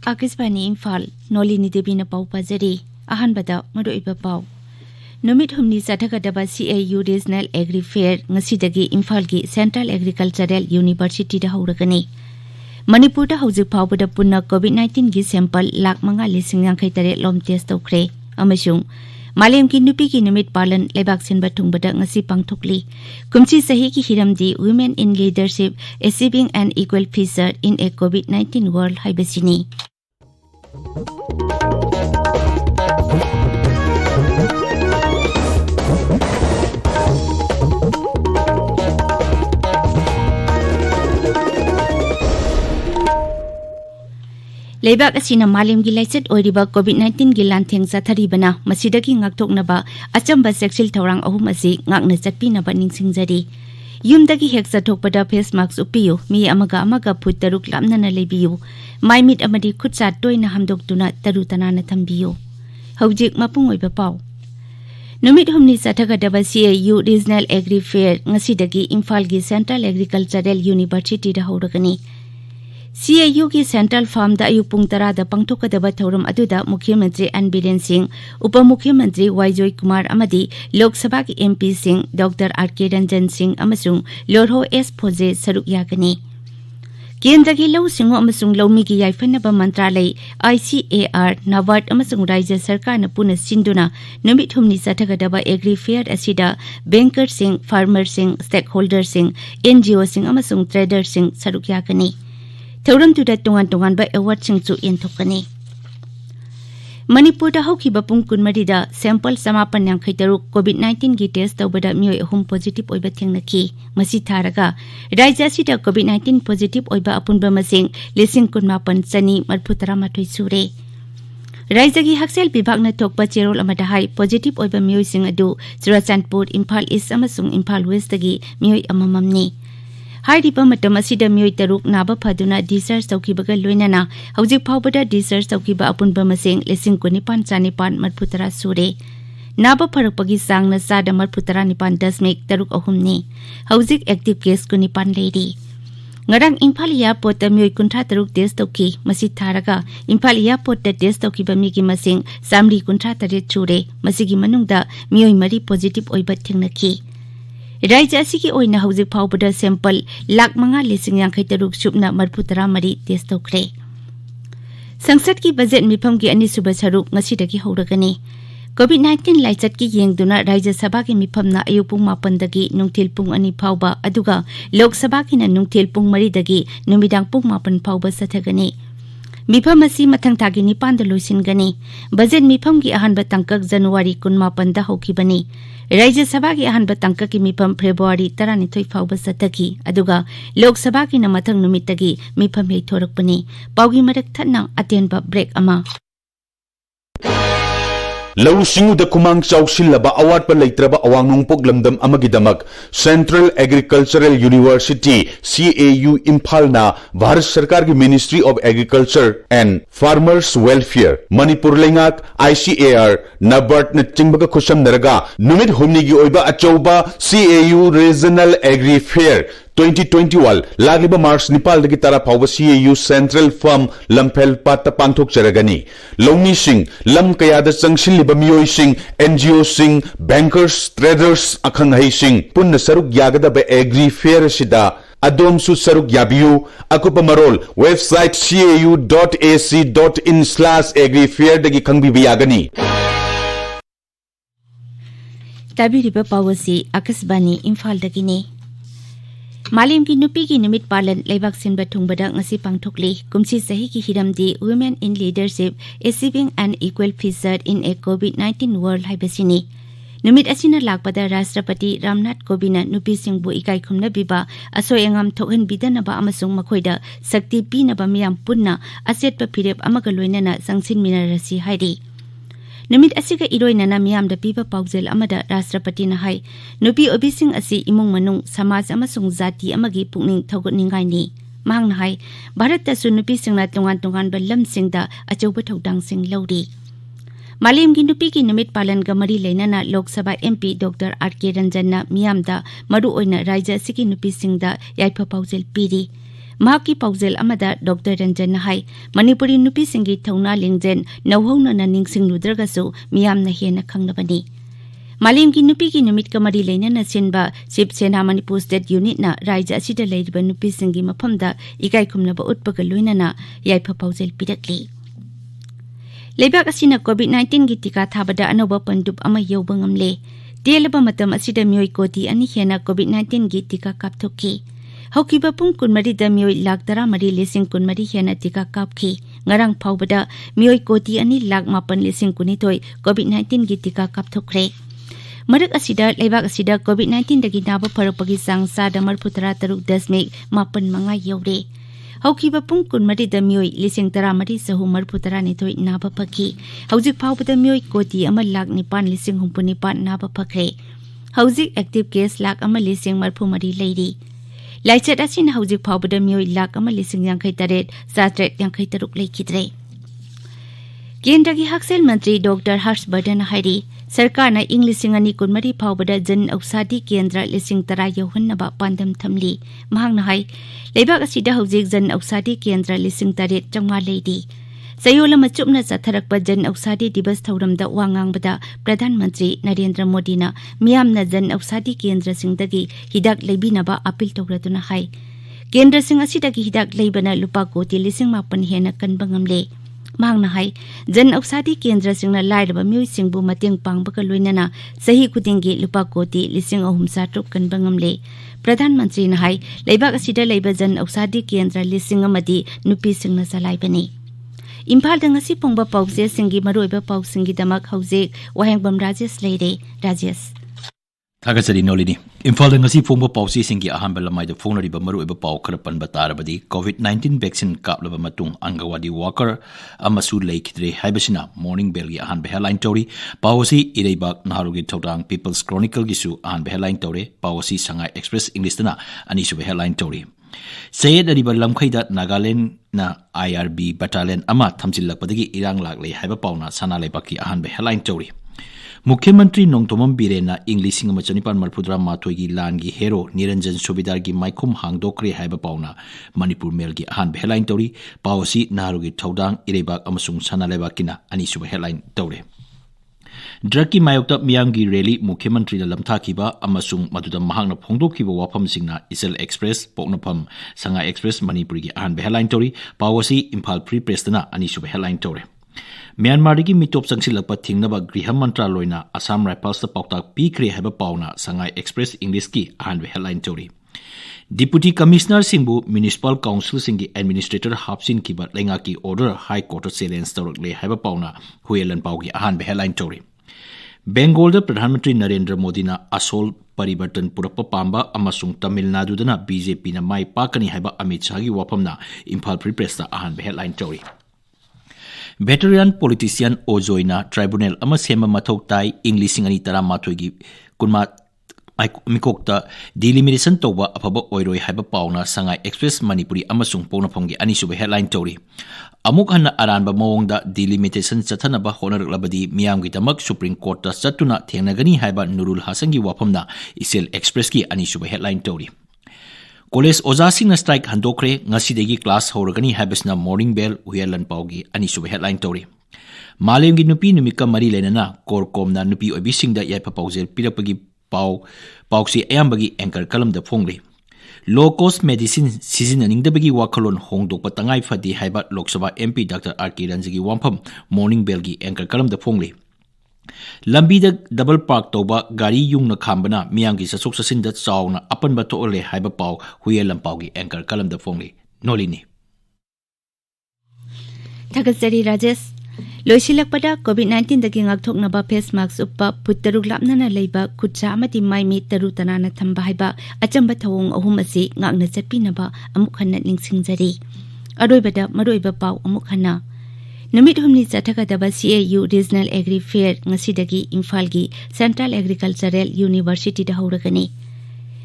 Akisbani Imphal Nolini Devi na pau pajari ahanbada maruiba pau Numit humni sathagadaba CAU Regional Agri Fair ngasidagi Imphal gi Central Agricultural University da hauragani Manipur da hauzik phawbada punna COVID-19 gi sample lakh 5,000 lom test tawkhre amasung Malem ki nupi ki numit palan lebak sinba thungbada ngasi pangthokli kumchi sahi ki hiramdi Women in Leadership Achieving an Equal Future in a COVID-19 World haibasini Lebak asina malim gi laichet oiriba COVID-19 gi lantheng zatharibana masidagi ngakthoknaba achamba sexual thorang ahum asi ngakna chatpinaba ningsingjari yumdagi hek chathokpada face mask upiyu mi amaga phut taruk lamnana lebiyu maimit amadi khutsa toina hamdoktuna tarutanana thambiyu hawjik mapung oiba pau Numit humni sathagadaba CAU Regional Agri Fair ngasidagi Imphal gi Central Agricultural University da hauragani CAU ki Central Farm da ayupung tara da pangthokadaba thorum aduda Mukhyamantri N Biren Singh Upamukhyamantri Joy Kumar amadi Lok Sabha ki MP Singh Dr R.K. Ranjan Singh amasung Lorho S Phoje saruk yagani Kendra ki law singo amasung lawmi ki yaifanaba mantralai ICAR Nawad amasung Rajya Sarkar na puna sinduna numit humni sathagadaba Agri Fair asida banker sing farmer sing stakeholder sing NGO sing amasung trader sing saruk yagani Thoram tu da tungan ba award sing chu enthokani Manipur da haukiba pung kunmari da sample samapan yang khaitaru COVID-19 gi test tawbada mioi ahum positive oiba thengnaki masi tharaga rajya sida COVID-19 positive oiba apunba masing lesing kunmapan chani marphutara mathoi sure rajya gi haksel bibhag na thokpa cherol amada hai positive oiba mioi sing adu Churachandpur Imphal East amasung Imphal West gi mioi amamamni Hairiba matam asida mioi taruk naba phaduna discharge tawkibaga loinana hawjik phawbada discharge tawkiba apunba masing lesing kunipan chanipan marphutara sure naba pharakpagi sangna sada marphutara nipan dasmik taruk ahumni hawjik active case kunipan leiri ngarang Imphal Airport ta mioi kuntha taruk test tawki masi tharaga Imphal Airport ta test tawkiba migi masing samri kuntha tare chure masigi manungda mioi mari positive oiba thengnaki Rajya asigi oina hawjik phawbada sample lakh 5,000 subna marphutara mari test tawkhre Sangsad ki budget mifam gi ani suba saruk ngasidagi hauragani COVID-19 laichat ki yengduna Rajya Sabha ki mifamna ayupung 8 dagi nungthil pung 2 phawba aduga Lok Sabha ki na nungthil pung 3 dagi numidang pung 8 phawba sathagani Mifam asi mathang thagi 9 da loisingani budget mifam gi ahanba tangkak January 18 da hokibani Rajya Sabha ki ahanba tangkak ki mifam February 12 phawba sathagi aduga Lok Sabha ki na mathang numitagi mifam hei thorakpani pawgi marak thanna atenba break ama Lau singu da kumang chawsilaba award pa leitraba awangnong poglamdam amagidamak Central Agricultural University CAU Imphal na Bharat Sarkar ki Ministry of Agriculture and Farmers Welfare Manipur lengak ICAR NABARD na chingbaga khusam naraga numit humni gi oiba achauba CAU Regional Agri Fair 2021 lagliba March Nepal dagi tara phawba CAU Central Farm Lamphel patta pangthok charagani longni sing lam kayada changsil liba mioi sing NGO sing bankers traders akhang hai sing punna saruk yagada ba agri fair sida adom su saruk yabiu akupa marol website cau.ac.in/agrifair dagi khangbi yagani tabi riba pawasi Akisbani Imphal dagi ne Malim ki nupi ki numit palan leibak sinba thungbada ngasi pangthokli kumsi sahi ki hiramdi Women in Leadership Achieving an Equal Future in a COVID-19 World haibasini numit asina lakpada Rashtrapati Ramnath Kovindna nupi singbu ikai khumna biba asoi angam thokhan bidanaba amasung makhoida sakti pinaba miyam punna asetpa phirep amaga loinana sangsin minarasi hairi Numit asiga iroinana miyamda piba paujel amada Rashtrapati na hai nupi obising asi imung manung samaj amasung jati amagi pukning thogot ningai ni ꯃꯍꯥꯛꯅ ꯍꯥꯏ ꯚꯥꯔꯠꯇꯁꯨ ꯅꯨꯄꯤꯁꯤꯡꯅ ꯇꯣꯉꯥꯟ-ꯇꯣꯉꯥꯟꯕ ꯂꯝꯁꯤꯡꯗ ꯑꯆꯧꯕ ꯊꯧꯗꯥꯡꯁꯤꯡ ꯂꯧꯔꯤ ꯃꯥꯂꯦꯝꯒꯤ ꯅꯨꯄꯤꯒꯤ ꯅꯨꯃꯤꯠ ꯄꯥꯂꯟꯒ ꯃꯔꯤ ꯂꯩꯅꯅ Lok Sabha MP doctor R.K. ꯔꯟꯖꯟꯅ ꯃꯤꯌꯥꯝꯗ ꯃꯔꯨꯑꯣꯏꯅ ꯔꯥꯖ꯭ꯌ ꯑꯁꯤꯒꯤ ꯅꯨꯄꯤꯁꯤꯡꯗ ꯌꯥꯏꯐ ꯄꯥꯎꯖꯦꯜ ꯄꯤꯔꯤ ꯃꯍꯥꯛꯀꯤ ꯄꯥꯎꯖꯦꯜ ꯑꯃꯗ ꯗꯣꯛꯇꯔ ꯔꯟꯖꯟꯅ ꯍꯥꯏ ꯃꯅꯤꯄꯨꯔꯤ ꯅꯨꯄꯤꯁꯤꯡꯒꯤ ꯊꯧꯅꯥ ꯂꯤꯡꯖꯦꯜ ꯅꯧꯍꯧꯅꯅ ꯅꯤꯡꯁꯤꯡꯂꯨꯗ꯭ꯔꯒꯁꯨ ꯃꯤꯌꯥꯝꯅ ꯍꯦꯟꯅ ꯈꯪꯅꯕꯅꯤ ꯃꯥꯂꯦꯝꯒꯤ ꯅꯨꯄꯤꯒꯤ ꯅꯨꯃꯤꯠꯀ ꯃꯔꯤ ꯂꯩꯅꯅ ꯁꯤꯟꯕ ꯁꯤꯕ ꯁꯦꯅꯥ ꯃꯅꯤꯄꯨꯔ ꯁ꯭ꯇꯦꯠ ꯌꯨꯅꯤꯠꯅ ꯔꯥꯖ꯭ꯌ ꯑꯁꯤꯗ ꯂꯩꯔꯤꯕ ꯅꯨꯄꯤꯁꯤꯡꯒꯤ ꯃꯐꯝꯗ ꯏꯀꯥꯏꯈꯨꯝꯅꯕ ꯎꯠꯄꯒ ꯂꯣꯏꯅꯅ ꯌꯥꯏꯐ ꯄꯥꯎꯖꯦꯜ ꯄꯤꯔꯛꯂꯤ ꯂꯩꯕꯥꯛ ꯑꯁꯤꯅ COVID-19ꯒꯤ ꯇꯤꯀꯥ ꯊꯥꯕꯗ ꯑꯅꯧꯕ ꯄꯟꯗꯨꯞ ꯑꯃ ꯌꯧꯕ ꯉꯝꯂꯦ ꯇꯦꯜꯂꯕ ꯃꯇꯝ ꯑꯁꯤꯗ ꯃꯤꯑꯣꯏ ꯀꯣꯇꯤ 2 ꯍꯦꯟꯅ COVID-19ꯒꯤ ꯇꯤꯀꯥ ꯀꯥꯞꯊꯣꯛꯈꯤ ꯍꯧꯈꯤꯕ ꯄꯨꯡ 24ꯗ ꯃꯤꯑꯣꯏ 13,13,23 ꯍꯦꯟꯅ ꯇꯤꯀꯥ ꯀꯥꯞꯈꯤ ꯉꯔꯥꯡ ꯐꯥꯎꯕꯗ ꯃꯤꯑꯣꯏ ꯀꯣꯇꯤ 2,09,19 COVID-19ꯒꯤ ꯇꯤꯀꯥ ꯀꯥꯞꯊꯣꯛꯈ꯭ꯔꯦ ꯃꯔꯛ ꯑꯁꯤꯗ ꯂꯩꯕꯥꯛ ꯑꯁꯤꯗ COVID-19ꯗꯒꯤ ꯅꯥꯕ ꯐꯔꯛꯄꯒꯤ ꯆꯥꯡ 63.5% ꯌꯧꯔꯦ ꯍꯧꯈꯤꯕ ꯄꯨꯡ 24ꯗ ꯃꯤꯑꯣꯏ 13,332 ꯅꯥꯕ ꯐꯈꯤ ꯍꯧꯖꯤꯛ ꯐꯥꯎꯕꯗ ꯃꯤꯑꯣꯏ ꯀꯣꯇꯤ 1,09,69 ꯅꯥꯕ ꯐꯈ꯭ꯔꯦ ꯍꯧꯖꯤꯛ ꯑꯦꯛꯇꯤꯚ ꯀꯦꯁ 1,63 ꯂꯩꯔꯤ ꯂꯥꯏꯆꯠ ꯑꯁꯤꯅ ꯍꯧꯖꯤꯛ ꯐꯥꯎꯕꯗ ꯃꯤꯑꯣꯏ 1,58,853 ꯂꯩꯈꯤꯗ꯭ꯔꯦ ꯀꯦꯟꯗ꯭ꯔꯒꯤ ꯍꯛꯁꯦꯜ ꯃꯟꯇ꯭ꯔꯤ ꯗꯣꯛꯇꯔ ꯍꯔꯁ ꯕꯔꯙꯟ ꯍꯥꯏꯔꯤ ꯁꯔꯀꯥꯔꯅ ꯏꯪ 2024 ꯐꯥꯎꯕꯗ ꯖꯟ ꯑꯧꯁꯥꯗꯤ ꯀꯦꯟꯗ꯭ꯔ 10,000 ꯌꯧꯍꯟꯅꯕ ꯄꯥꯟꯗꯝ ꯊꯝꯂꯤ ꯃꯍꯥꯛꯅ ꯍꯥꯏ ꯂꯩꯕꯥꯛ ꯑꯁꯤꯗ ꯍꯧꯖꯤꯛ ꯖꯟ ꯑꯧꯁꯥꯗꯤ ꯀꯦꯟꯗ꯭ꯔ 8,900 ꯂꯩꯔꯤ ꯆꯌꯣꯜ ꯑꯃ ꯆꯨꯞꯅ ꯆꯠꯊꯔꯛꯄ ꯖꯟ ꯑꯧꯁꯥꯗꯤ ꯗꯤꯕꯁ ꯊꯧꯔꯝꯗ ꯋꯥ ꯉꯥꯡꯕꯗ ꯄ꯭ꯔꯙꯥꯟ ꯃꯟꯇ꯭ꯔꯤ ꯅꯔꯦꯟꯗ꯭ꯔ ꯃꯣꯗꯤꯅ ꯃꯤꯌꯥꯝꯅ ꯖꯟ ꯑꯧꯁꯥꯗꯤ ꯀꯦꯟꯗ꯭ꯔꯁꯤꯡꯗꯒꯤ ꯍꯤꯗꯥꯛ ꯂꯩꯕꯤꯅꯕ ꯑꯄꯤꯜ ꯇꯧꯔꯗꯨꯅ ꯍꯥꯏ ꯀꯦꯟꯗ꯭ꯔꯁꯤꯡ ꯑꯁꯤꯗꯒꯤ ꯍꯤꯗꯥꯛ ꯂꯩꯕꯅ ꯂꯨꯄꯥ ꯀꯣꯇꯤ 9,000 ꯍꯦꯟꯅ ꯀꯟꯕ ꯉꯝꯂꯦ ꯃꯍꯥꯛꯅ ꯍꯥꯏ ꯖꯟ ꯑꯧꯁꯥꯗꯤ ꯀꯦꯟꯗ꯭ꯔꯁꯤꯡꯅ ꯂꯥꯏꯔꯕ ꯃꯤꯑꯣꯏꯁꯤꯡꯕꯨ ꯃꯇꯦꯡ ꯄꯥꯡꯕꯒ ꯂꯣꯏꯅꯅ ꯆꯍꯤ ꯈꯨꯗꯤꯡꯒꯤ ꯂꯨꯄꯥ ꯀꯣꯇꯤ 3,300 ꯀꯟꯕ ꯉꯝꯂꯦ ꯄ꯭ꯔꯙꯥꯟ ꯃꯟꯇ꯭ꯔꯤꯅ ꯍꯥꯏ ꯂꯩꯕꯥꯛ ꯑꯁꯤꯗ ꯂꯩꯕ ꯖꯟ ꯑꯧꯁꯥꯗꯤ ꯀꯦꯟꯗ꯭ꯔ 1,000 ꯅꯨꯄꯤꯁꯤꯡꯅ ꯆꯂꯥꯏꯕꯅꯤ ꯏꯝꯐꯥꯜꯗ ꯉꯁꯤ ꯐꯣꯡꯕ ꯄꯥꯎꯆꯦꯁꯤꯡꯒꯤ ꯃꯔꯨꯑꯣꯏꯕ ꯄꯥꯎꯁꯤꯡꯒꯤꯗꯃꯛ ꯍꯧꯖꯤꯛ ꯋꯥꯍꯦꯡꯕꯝ ꯔꯥꯖꯦꯁ ꯂꯩꯔꯦ ꯔꯥꯖꯦꯁ ꯊꯥꯒꯠꯆꯔꯤ ꯅꯣꯂꯤꯅꯤ ꯏꯝꯐꯥꯜꯗ ꯉꯁꯤ ꯐꯣꯡꯕ ꯄꯥꯎꯆꯦꯁꯤꯡꯒꯤ ꯑꯍꯥꯟꯕ ꯂꯝꯃꯥꯏꯗ ꯐꯣꯡꯅꯔꯤꯕ ꯃꯔꯨꯑꯣꯏꯕ ꯄꯥꯎ ꯈꯔ ꯄꯟꯕ ꯇꯥꯔꯕꯗꯤ COVID-19 ꯚꯦꯛꯁꯤꯟ ꯀꯥꯞꯂꯕ ꯃꯇꯨꯡ ꯑꯪꯒꯋꯥꯗꯤ ꯋꯥꯀꯔ ꯑꯃꯁꯨ ꯂꯩꯈꯤꯗ꯭ꯔꯦ ꯍꯥꯏꯕꯁꯤꯅ ꯃꯣꯔꯅꯤꯡ ꯕꯦꯜꯒꯤ ꯑꯍꯥꯟꯕ ꯍꯦꯗꯂꯥꯏꯟ ꯇꯧꯔꯤ ꯄꯥꯎ ꯑꯁꯤ ꯏꯔꯩꯕꯥꯛ ꯅꯍꯥꯔꯣꯜꯒꯤ ꯊꯧꯗꯥꯡ ꯄꯤꯄꯜꯁ ꯀ꯭ꯔꯣꯅꯤꯀꯜꯒꯤꯁꯨ ꯑꯍꯥꯟꯕ ꯍꯦꯗꯂꯥꯏꯟ ꯇꯧꯔꯦ ꯄꯥꯎ ꯑꯁꯤ ꯁꯉꯥꯏ ꯑꯦꯛꯁꯄ꯭ꯔꯦꯁ ꯏꯪꯂꯤꯁꯇꯅ ꯑꯅꯤꯁꯨꯕ ꯍꯦꯗꯂꯥꯏꯟ ꯇꯧꯔꯤ ꯆꯌꯦꯠꯅꯔꯤꯕ ꯂꯝꯈꯩꯗ ꯅꯥꯒꯥꯂꯦꯟꯗꯅ IRB ꯕटाꯂꯤꯌꯟ ꯑꯃ ꯊꯝꯖꯤꯜꯂꯛꯄꯗꯒꯤ ꯏꯔꯥꯡ ꯂꯥꯛꯂꯦ ꯍꯥꯏꯕ ꯄꯥꯎꯅ ꯁꯅꯥ ꯂꯩꯕꯥꯛꯀꯤ ꯑꯍꯥꯟꯕ ꯍꯦꯗꯂꯥꯏꯟ ꯇꯧꯔꯤ मुख्यमंत्री नोंतोमम बीरेना इंग 1974 लानगी हेरो निरंजन सुबेदारगी माइखुम हांगदोक्रे हाइबा पाउना मणिपुर मेलगी अहान हेडलाइन तौरी पावसी नारुगी थौदांग इरेबाक अमसुंग सनालेबाकिना अनिसुब हेडलाइन तौरे ड्रग की मायोक्ता मियांगी रैली मुख्यमंत्री लमथाखिबा अमसुंग मदुदा महांगना फोंदोखिबा वाफमसिंगना इसल एक्सप्रेस पोकनफम संगा एक्सप्रेस मणिपुरी की अहान हेडलाइन तौरी पावसी इम्फाल फ्री प्रेसना अनिसुब हेडलाइन तौरे म्यांमारदगी मिटोप चंगसिलप थिंगनब गृह मंत्रालयना असम राइफल्स पाउताक पीख्रे हाइबा पाउना संगाई एक्सप्रेस इंग्लिश की अहान हेडलाइन तौरी डिप्यूटी कमिश्नर सिंबु म्युनिसिपल काउंसिल सिंगी एडमिनिस्ट्रेटर हापसिन की लेंगा की ऑर्डर हाई कोर्ट चैलेंज तौरकले हाइबा पाउना हुएलन पाउगी अहान हेडलाइन तौरी बेंगोल प्रधानमंत्री नरेंद्र मोदी असोल परिवर्तन पुरप पांबा अमसुंग तमिलनाडुदना बीजेपी ना माई पाकनी हाइबा अमित शाह की वाफमना इम्फाल फ्री प्रेस अहान हेडलाइन तौरी वेटरन पॉलिटिशियन ओजोइना ट्राइब्यूनल अमा सेम मथौ ताई इंग 2013 की कुनमा मिकोक्ता डिलिमिटेशन तौबा अफबा ओइरोइ हाइबा पाउना संगाई एक्सप्रेस मणिपुरी अमसुंग पोनफोंगी अनिसुबे हेडलाइन तौरी अमुक हन्ना अरानबा मओंगदा डिलिमिटेशन चथनबा होनरलबदी मियामगिदमक सुप्रीम कोर्ट चतुना थेंगनगनी हाइबा नुरुल हासनगी वाफमना इसेल एक्सप्रेस की अनिसुबे हेडलाइन तौरी कॉलेज ओजासिंग स्ट्राइक हंदोक्रे ngasiदगी क्लास होरगनी हाइबसना मॉर्निंग बेल उयलन पाउगी अनिसुब हेडलाइन तौरी मालेमगी नुपी नुमिका मरी लेनना कोरकोमना नुपी ओबिसिंगदा याइफा पाउजेल पिरपगी पाउसी अयामबगी एंकर कलम द फोंगले लो कॉस्ट मेडिसिन सिजिननिंगदबगी वाखलोन होंगदोकपा तंगाई फदी हाइबा लोकसभा MP डॉक्टर R.K. रंजगी वामफम मॉर्निंग बेलगी एंकर कलम द फोंगले लंबी डबल पार्क तौबा गाड़ी यूंग खाबना मियांगी चसुक चसिन चावना अपनब थोले हाइबा पाव हुए लंपावगी एंकर कलम द फोंगले नोलिनी थगसरी राजेश लोइसिलकपदा COVID-19 दगी ngakthoknaba face mask uppa puttaruk lapnana leiba khutcha amati mai mi taru tanana thamba haiba achamba thawong ahum asi ngakna chatpinaba amuk hanna ningsingjari aroibada maroiba paw amuk hanna Numit humni chathakadaba CAU Regional Agri Fair ngasidagi Imphal gi Central Agricultural University da hauragani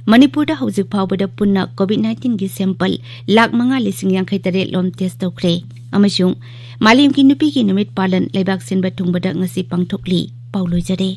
Manipur hauzik phawbada punna COVID-19 gi sample lakh 5,58 lom test tawkhre amasung malim ki nupi ki numit palan laibak senba thungbada ngasi pangthokli pauloi jare